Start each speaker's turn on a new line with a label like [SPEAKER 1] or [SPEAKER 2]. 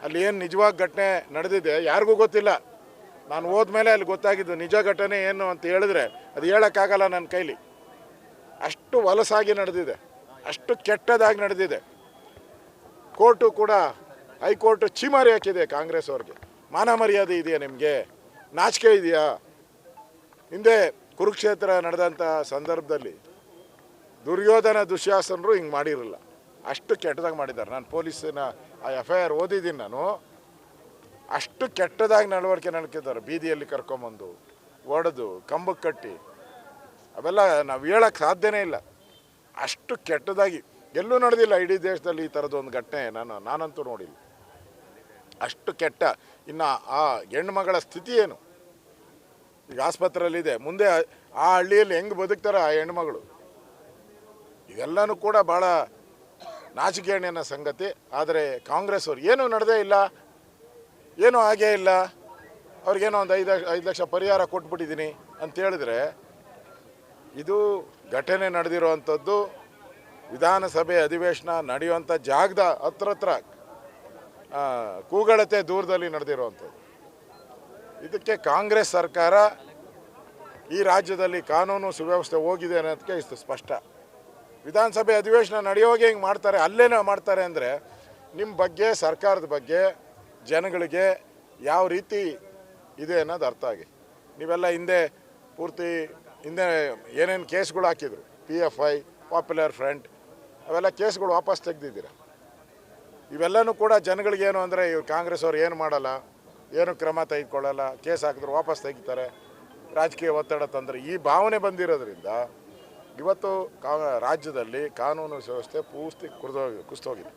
[SPEAKER 1] ಅಲ್ಲಿ ಏನು ನಿಜವಾಗಿ ಘಟನೆ ನಡೆದಿದೆ ಯಾರಿಗೂ ಗೊತ್ತಿಲ್ಲ. ನಾನು ಹೋದ್ಮೇಲೆ ಅಲ್ಲಿ ಗೊತ್ತಾಗಿದ್ದು ನಿಜ ಘಟನೆ ಏನು ಅಂತ ಹೇಳಿದ್ರೆ ಅದು ಹೇಳೋಕ್ಕಾಗಲ್ಲ ನನ್ನ ಕೈಲಿ. ಅಷ್ಟು ಹೊಲಸಾಗಿ ನಡೆದಿದೆ, ಅಷ್ಟು ಕೆಟ್ಟದಾಗಿ ನಡೆದಿದೆ. ಕೋರ್ಟು ಕೂಡ, ಹೈಕೋರ್ಟು ಚೀಮಾರಿ ಹಾಕಿದೆ ಕಾಂಗ್ರೆಸ್ ಅವ್ರಿಗೆ. ಮಾನ ಮರ್ಯಾದೆ ಇದೆಯಾ ನಿಮಗೆ? ನಾಚಿಕೆ ಇದೆಯಾ? ಹಿಂದೆ ಕುರುಕ್ಷೇತ್ರ ನಡೆದಂಥ ಸಂದರ್ಭದಲ್ಲಿ ದುರ್ಯೋಧನ ದುಶ್ಯಾಸನರು ಹಿಂಗೆ ಮಾಡಿರಲಿಲ್ಲ, ಅಷ್ಟು ಕೆಟ್ಟದಾಗಿ ಮಾಡಿದ್ದಾರೆ. ನಾನು ಪೊಲೀಸಿನ ಆ FIR ಓದಿದ್ದೀನಿ ನಾನು. ಅಷ್ಟು ಕೆಟ್ಟದಾಗಿ ನಡವಳಿಕೆ ನಡ್ಕಿದ್ದಾರೆ. ಬೀದಿಯಲ್ಲಿ ಕರ್ಕೊಂಬಂದು ಒಡೆದು ಕಂಬಕ್ಕೆ ಕಟ್ಟಿ, ಅವೆಲ್ಲ ನಾವು ಹೇಳೋಕ್ಕೆ ಸಾಧ್ಯನೇ ಇಲ್ಲ. ಅಷ್ಟು ಕೆಟ್ಟದಾಗಿ ಎಲ್ಲೂ ನಡೆದಿಲ್ಲ ಇಡೀ ದೇಶದಲ್ಲಿ ಈ ಥರದೊಂದು ಘಟನೆ ನಾನಂತೂ ನೋಡಿಲ್ಲ. ಅಷ್ಟು ಕೆಟ್ಟ. ಇನ್ನು ಆ ಹೆಣ್ಮಗಳ ಸ್ಥಿತಿ ಏನು? ಈಗ ಆಸ್ಪತ್ರೆಯಲ್ಲಿದೆ, ಮುಂದೆ ಆ ಹಳ್ಳಿಯಲ್ಲಿ ಹೆಂಗೆ ಬದುಕ್ತಾರೆ ಆ ಹೆಣ್ಮಗಳು? ಇದೆಲ್ಲನೂ ಕೂಡ ಭಾಳ ನಾಚಿಕೆಗೇಡಿನ ಸಂಗತಿ. ಆದರೆ ಕಾಂಗ್ರೆಸ್ ಅವ್ರು ಏನೂ ನಡೆದೇ ಇಲ್ಲ, ಏನೂ ಆಗೇ ಇಲ್ಲ. ಅವ್ರಿಗೇನೋ ಒಂದು 5 ಲಕ್ಷ ಪರಿಹಾರ ಕೊಟ್ಬಿಟ್ಟಿದ್ದೀನಿ ಅಂತ ಹೇಳಿದ್ರೆ, ಇದು ಘಟನೆ ನಡೆದಿರುವಂಥದ್ದು ವಿಧಾನಸಭೆ ಅಧಿವೇಶನ ನಡೆಯುವಂಥ ಜಾಗದ ಹತ್ರ ಕೂಗಳತೆ ದೂರದಲ್ಲಿ ನಡೆದಿರುವಂಥದ್ದು. ಇದಕ್ಕೆ ಕಾಂಗ್ರೆಸ್ ಸರ್ಕಾರ ಈ ರಾಜ್ಯದಲ್ಲಿ ಕಾನೂನು ಸುವ್ಯವಸ್ಥೆ ಹೋಗಿದೆ ಅನ್ನೋದಕ್ಕೆ ಇಷ್ಟು ಸ್ಪಷ್ಟ. ವಿಧಾನಸಭೆ ಅಧಿವೇಶನ ನಡೆಯೋಗೆ ಹಿಂಗೆ ಮಾಡ್ತಾರೆ, ಅಲ್ಲೇನೋ ಮಾಡ್ತಾರೆ ಅಂದರೆ ನಿಮ್ಮ ಬಗ್ಗೆ, ಸರ್ಕಾರದ ಬಗ್ಗೆ ಜನಗಳಿಗೆ ಯಾವ ರೀತಿ ಇದೆ ಅನ್ನೋದು ಅರ್ಥ ಆಗಿ. ನೀವೆಲ್ಲ ಹಿಂದೆ ಏನೇನು ಕೇಸ್ಗಳು ಹಾಕಿದ್ರು, PFI, ಪಾಪ್ಯುಲರ್ ಫ್ರಂಟ್, ಅವೆಲ್ಲ ಕೇಸ್ಗಳು ವಾಪಸ್ ತೆಗೆದಿದ್ದೀರ. ಇವೆಲ್ಲನೂ ಕೂಡ ಜನಗಳಿಗೇನು ಅಂದರೆ ಇವ್ರು ಕಾಂಗ್ರೆಸ್ ಅವ್ರು ಏನು ಮಾಡಲ್ಲ, ಏನು ಕ್ರಮ ತೆಗೆದುಕೊಳ್ಳಲ್ಲ, ಕೇಸ್ ಹಾಕಿದ್ರು ವಾಪಸ್ ತೆಗಿತಾರೆ, ರಾಜಕೀಯ ಒತ್ತಡ ತಂದರೆ ಈ ಭಾವನೆ ಬಂದಿರೋದ್ರಿಂದ ಇವತ್ತು ರಾಜ್ಯದಲ್ಲಿ ಕಾನೂನು ವ್ಯವಸ್ಥೆ ಪೂರ್ತಿ ಕುಸಿದೋಗಿದೆ.